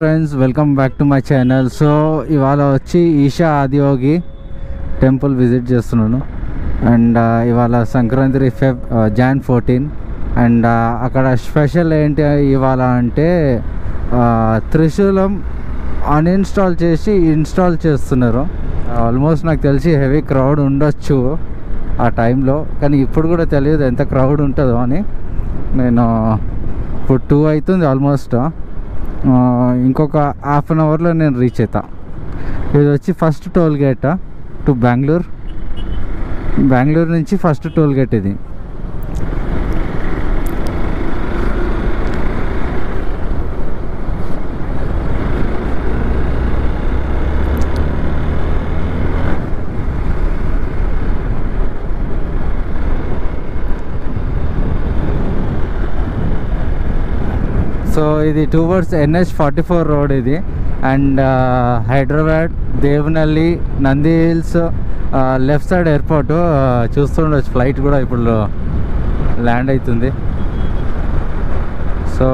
Friends welcome back to my channel. So ఇవాళ వచ్చి Isha Adiyogi temple visit చేస్తున్నాను. అండ్ ఇవాళ సంక్రాంతి Jan 14. అండ్ అక్కడ స్పెషల్ ఏంటి ఇవాళ అంటే త్రిశూలం అన్ఇన్స్టాల్ చేసి ఇన్స్టాల్ చేస్తున్నారు. ఆల్మోస్ట్ నాకు తెలిసి హెవీ క్రౌడ్ ఉండొచ్చు ఆ టైంలో, కానీ ఇప్పుడు కూడా తెలియదు ఎంత క్రౌడ్ ఉంటుందో అని. నేను ఇప్పుడు 2 అవుతుంది ఆల్మోస్ట్. ఇంకొక హాఫ్ అన్ అవర్లో నేను రీచ్ అవుతా. ఇది వచ్చి first toll gate to Bengaluru నుంచి ఫస్ట్ టోల్ గేట్ ఇది. సో ఇది టువర్డ్స్ NH44 రోడ్ ఇది. And Hyderabad Devanahalli Nandi hills left side airport చూస్తుండొచ్చు. ఫ్లైట్ కూడా ఇప్పుడు ల్యాండ్ అవుతుంది. సో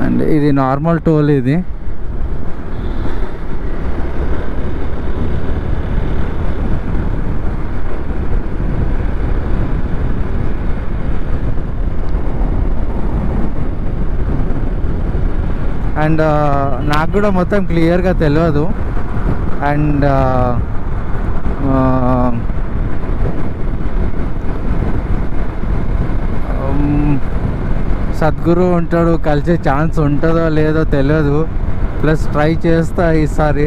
అండ్ ఇది నార్మల్ టోల్ ఇది. అండ్ నాకు కూడా మొత్తం క్లియర్గా తెలియదు. అండ్ సద్గురు ఉంటాడు, కలిసే ఛాన్స్ ఉంటుందో లేదో తెలియదు. ప్లస్ ట్రై చేస్తా ఈసారి.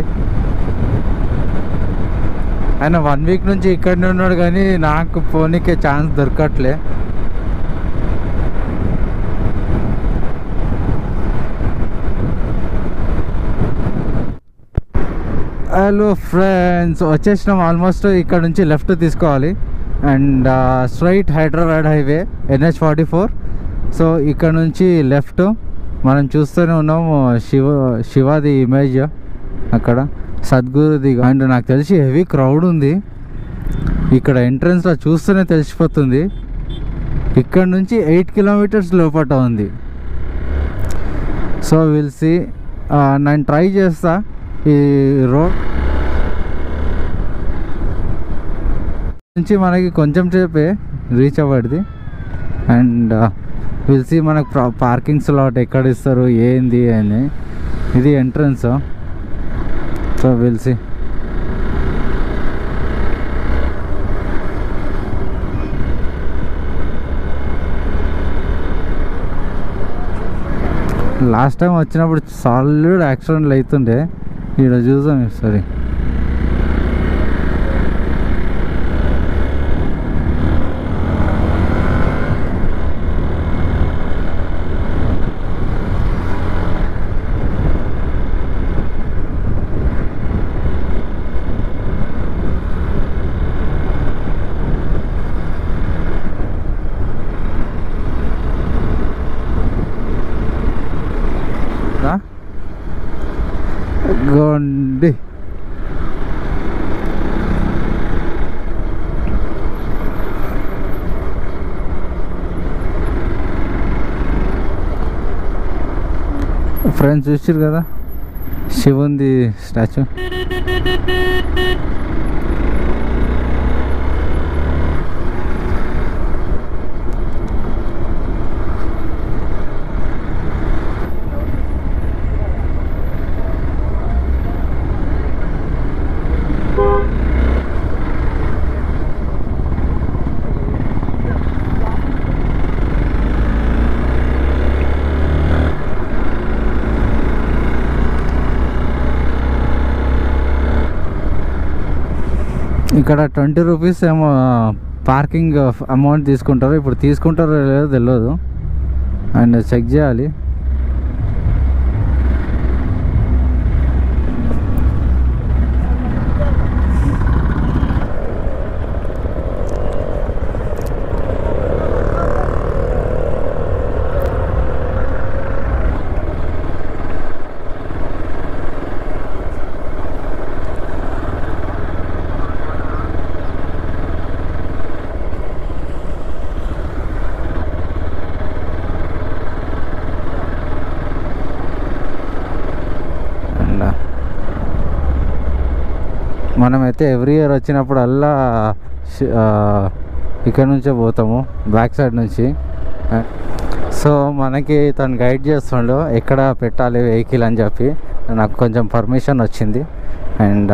ఆయన 1 వీక్ నుంచి ఇక్కడనే ఉన్నాడు, కానీ నాకు పోనీకే ఛాన్స్ దొరకట్లే. హలో ఫ్రెండ్స్, వచ్చేసినాం ఆల్మోస్ట్. ఇక్కడ నుంచి లెఫ్ట్ తీసుకోవాలి and straight Hyderabad highway NH44. So ఇక్కడ నుంచి లెఫ్ట్ మనం చూస్తూనే ఉన్నాము శివాది ఇమేజ్ అక్కడ, సద్గురుది. అండ్ నాకు తెలిసి హెవీ క్రౌడ్ ఉంది ఇక్కడ. ఎంట్రన్స్లో చూస్తూనే తెలిసిపోతుంది. ఇక్కడ నుంచి 8 కిలోమీటర్స్ లోపల ఉంది. So will see. నేను ట్రై చేస్తా ఈ రోడ్ నుంచి మనకి కొంచెం సేపే రీచ్ అవ్వడిది. అండ్ విల్ సీ మనకు పార్కింగ్ స్లాట్ ఎక్కడ ఇస్తారు ఏంది అని. ఇది entrance. So will see. Last time వచ్చినప్పుడు సాలిడ్ యాక్సిడెంట్లు అవుతుండే. ఇక్కడ చూసాం సరే. గోండి ఫ్రెండ్స్, చూసారు కదా శివుంది స్టాచ్యూ. ఇక్కడ 20 రూపీస్ ఏమో పార్కింగ్ అమౌంట్ తీసుకుంటారు. ఇప్పుడు తీసుకుంటారో లేదో తెలియదు. అండ్ చెక్ చేయాలి. మనమైతే ఎవ్రీ ఇయర్ వచ్చినప్పుడల్లా ఇక్కడ నుంచే పోతాము, బ్యాక్ సైడ్ నుంచి. సో మనకి తను గైడ్ చేస్తుండో ఎక్కడ పెట్టాలి వెహికల్ అని చెప్పి. నాకు కొంచెం పర్మిషన్ వచ్చింది. And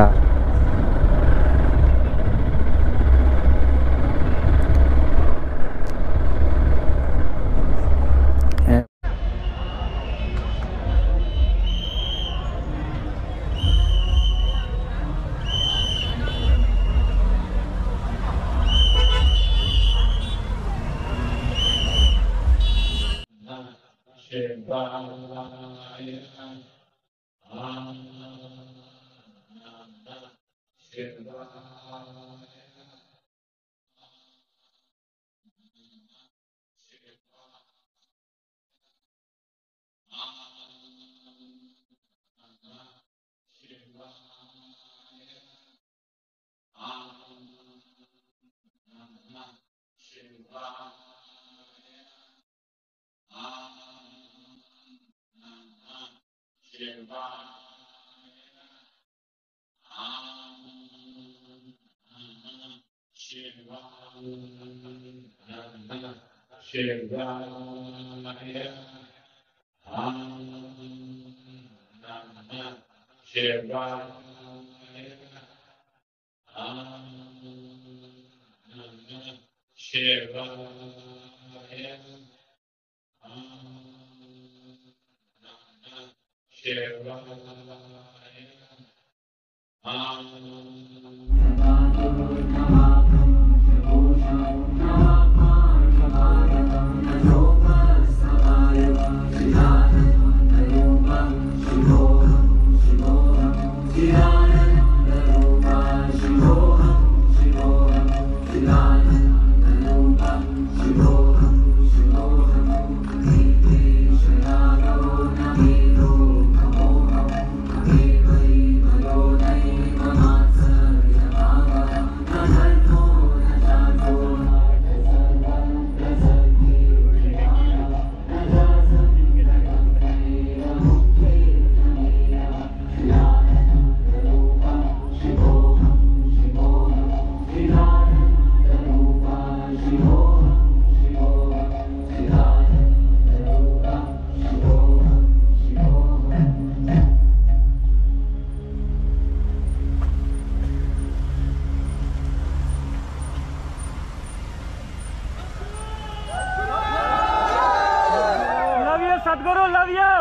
Sadhguru, love you.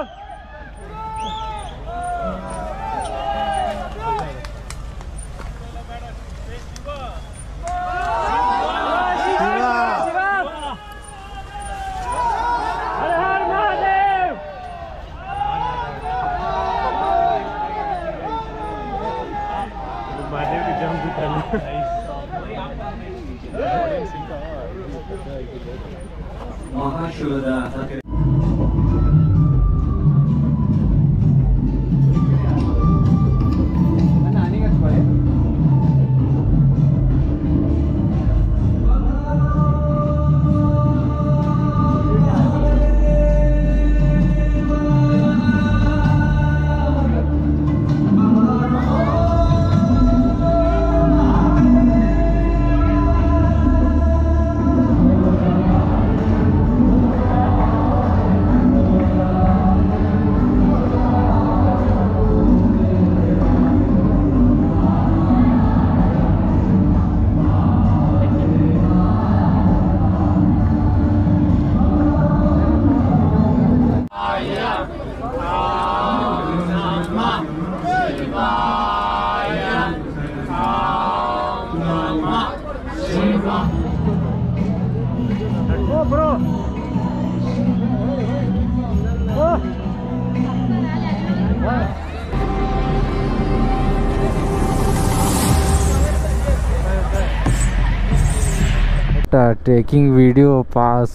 Taking video pass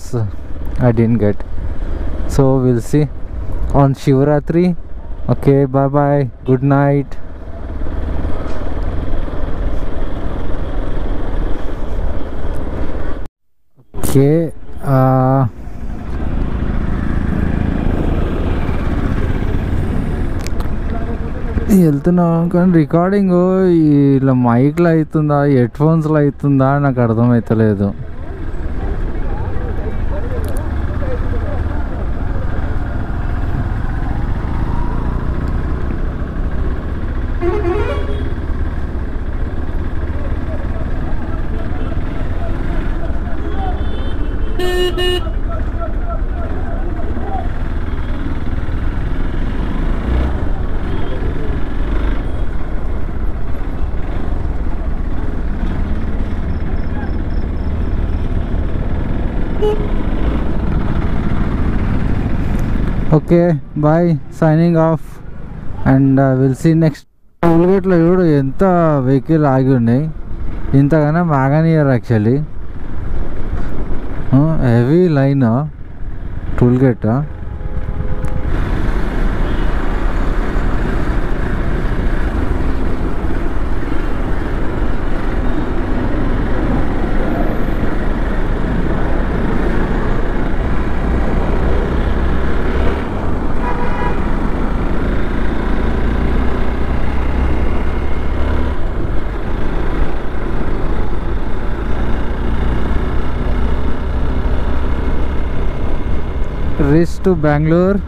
I didn't get, so we'll see on Shivratri. Okay, bye bye, good night. Okay, వెళ్తున్నాం కానీ రికార్డింగ్ ఇలా మైక్లో అవుతుందా హెడ్ ఫోన్స్లో అవుతుందా నాకు అర్థమవుతలేదు. Okay bye, signing off and will see next. టోల్గేట్లో చూడు ఎంత వెహికల్ ఆగి ఉన్నాయి, ఇంతగానో ఆగనియర్ actually. Heavy line toll gate. Reach to Bangalore.